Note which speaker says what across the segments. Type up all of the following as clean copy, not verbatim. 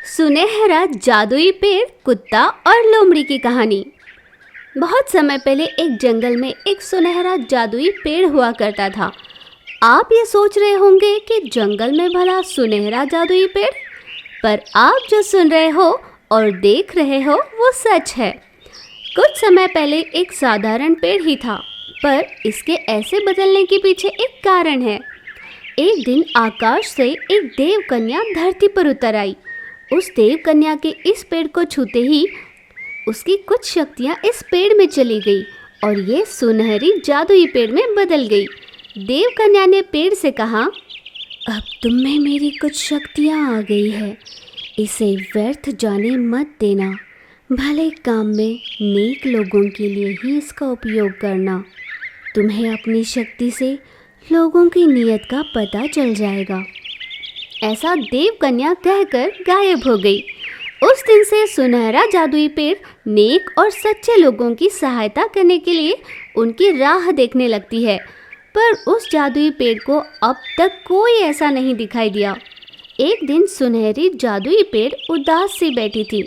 Speaker 1: सुनहरा जादुई पेड़, कुत्ता और लोमड़ी की कहानी। बहुत समय पहले एक जंगल में एक सुनहरा जादुई पेड़ हुआ करता था। आप ये सोच रहे होंगे कि जंगल में भला सुनहरा जादुई पेड़, पर आप जो सुन रहे हो और देख रहे हो वो सच है। कुछ समय पहले एक साधारण पेड़ ही था, पर इसके ऐसे बदलने के पीछे एक कारण है। एक दिन आकाश से एक देव कन्या धरती पर उतर आई। उस देव कन्या के इस पेड़ को छूते ही उसकी कुछ शक्तियाँ इस पेड़ में चली गई और ये सुनहरी जादुई पेड़ में बदल गई। देव कन्या ने पेड़ से कहा, अब तुम में मेरी कुछ शक्तियाँ आ गई है, इसे व्यर्थ जाने मत देना। भले काम में नेक लोगों के लिए ही इसका उपयोग करना। तुम्हें अपनी शक्ति से लोगों की नीयत का पता चल जाएगा। ऐसा देव कन्या कहकर गायब हो गई। उस दिन से सुनहरा जादुई पेड़ नेक और सच्चे लोगों की सहायता करने के लिए उनकी राह देखने लगती है, पर उस जादुई पेड़ को अब तक कोई ऐसा नहीं दिखाई दिया। एक दिन सुनहरी जादुई पेड़ उदास सी बैठी थी।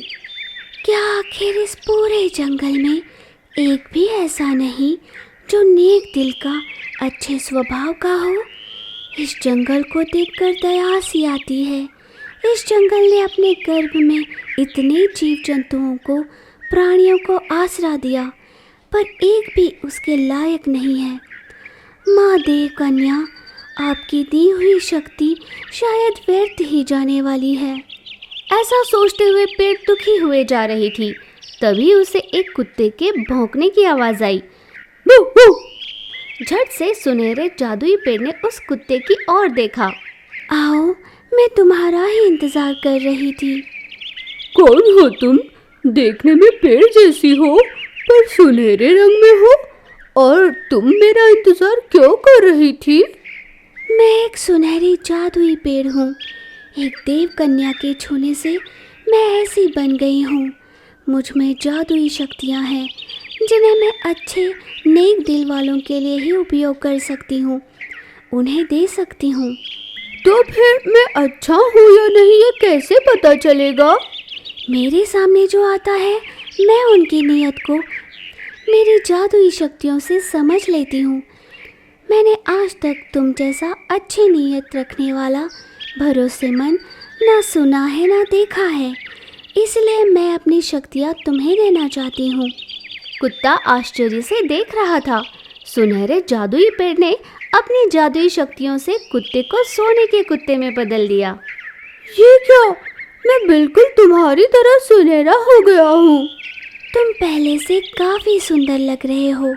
Speaker 1: क्या आखिर इस पूरे जंगल में एक भी ऐसा नहीं जो नेक दिल का, अच्छे स्वभाव का हो? इस जंगल को देखकर दया सी आती है। इस जंगल ने अपने गर्भ में इतने जीव जंतुओं को, प्राणियों को आसरा दिया, पर एक भी उसके लायक नहीं है। माँ देव कन्या, आपकी दी हुई शक्ति शायद व्यर्थ ही जाने वाली है। ऐसा सोचते हुए पेड़ दुखी हुए जा रही थी। तभी उसे एक कुत्ते के भौंकने की आवाज़ आई। बू बू! झट से सुनहरे जादुई पेड़ ने उस कुत्ते की ओर देखा। आओ, मैं तुम्हारा ही इंतजार कर रही थी।
Speaker 2: कौन हो तुम? देखने में पेड़ जैसी हो, पर सुनहरे रंग में हो, और तुम मेरा इंतजार क्यों कर रही थी?
Speaker 1: मैं एक सुनहरी जादुई पेड़ हूँ। एक देव कन्या के छूने से मैं ऐसी बन गई हूँ। मुझ में जादुई शक्तियाँ हैं जिन्हें मैं अच्छे नेक दिल वालों के लिए ही उपयोग कर सकती हूँ, उन्हें दे सकती हूँ।
Speaker 2: तो फिर मैं अच्छा हूँ या नहीं ये कैसे पता चलेगा?
Speaker 1: मेरे सामने जो आता है, मैं उनकी नीयत को मेरी जादुई शक्तियों से समझ लेती हूँ। मैंने आज तक तुम जैसा अच्छी नीयत रखने वाला, भरोसेमंद ना सुना है ना देखा है, इसलिए मैं अपनी शक्तियाँ तुम्हें देना चाहती हूँ। कुत्ता आश्चर्य से देख रहा था। सुनहरे जादुई पेड़ ने अपनी जादुई शक्तियों से कुत्ते को सोने के कुत्ते में बदल दिया।
Speaker 2: ये क्या? मैं बिल्कुल तुम्हारी तरह सुनहरा हो गया हूँ।
Speaker 1: तुम पहले से काफ़ी सुंदर लग रहे हो।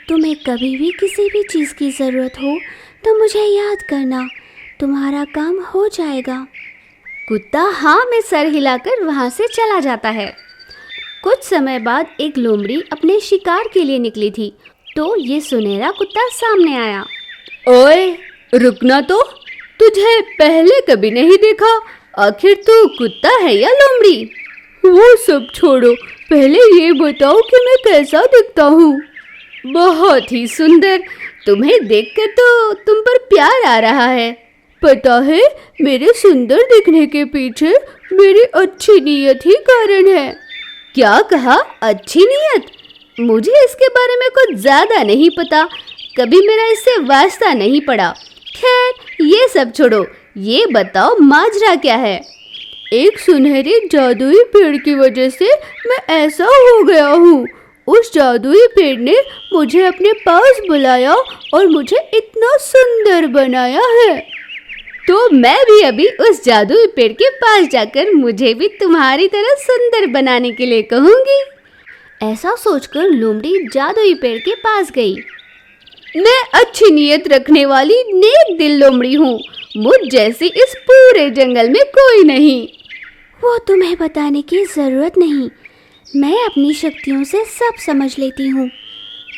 Speaker 1: तुम्हें कभी भी किसी भी चीज़ की ज़रूरत हो तो मुझे याद करना, तुम्हारा काम हो जाएगा। कुत्ता हाँ में सर हिलाकर वहाँ से चला जाता है। कुछ समय बाद एक लोमड़ी अपने शिकार के लिए निकली थी, तो ये सुनहरा कुत्ता सामने आया।
Speaker 2: ओए, रुकना तो, तुझे पहले कभी नहीं देखा। आखिर तू कुत्ता है या लोमड़ी? वो सब छोड़ो, पहले ये बताओ कि मैं कैसा दिखता हूँ?
Speaker 1: बहुत ही सुंदर। तुम्हें देखकर तो तुम पर प्यार आ रहा है।
Speaker 2: पता है, मेरे सुंदर दिखने के पीछे मेरी अच्छी नीयत ही कारण है।
Speaker 1: क्या कहा? अच्छी नीयत? मुझे इसके बारे में कुछ ज़्यादा नहीं पता, कभी मेरा इससे वास्ता नहीं पड़ा। खैर, ये सब छोड़ो, ये बताओ माजरा क्या है?
Speaker 2: एक सुनहरी जादुई पेड़ की वजह से मैं ऐसा हो गया हूँ। उस जादुई पेड़ ने मुझे अपने पास बुलाया और मुझे इतना सुंदर बनाया है।
Speaker 1: तो मैं भी अभी उस जादुई पेड़ के पास जाकर मुझे भी तुम्हारी तरह सुंदर बनाने के लिए कहूँगी। ऐसा सोचकर लोमड़ी जादुई पेड़ के पास गई।
Speaker 2: मैं अच्छी नीयत रखने वाली नेक दिल लोमड़ी हूँ। मुझ जैसी इस पूरे जंगल में कोई नहीं।
Speaker 1: वो तुम्हें बताने की ज़रूरत नहीं, मैं अपनी शक्तियों से सब समझ लेती हूँ।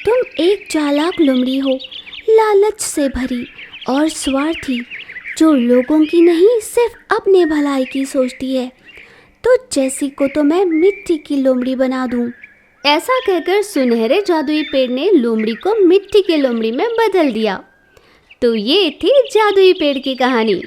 Speaker 1: तुम एक चालाक लोमड़ी हो, लालच से भरी और स्वार्थी, जो लोगों की नहीं सिर्फ अपने भलाई की सोचती है। तो जैसी को तो मैं मिट्टी की लोमड़ी बना दूँ। ऐसा कहकर सुनहरे जादुई पेड़ ने लोमड़ी को मिट्टी के लोमड़ी में बदल दिया। तो ये थी जादुई पेड़ की कहानी।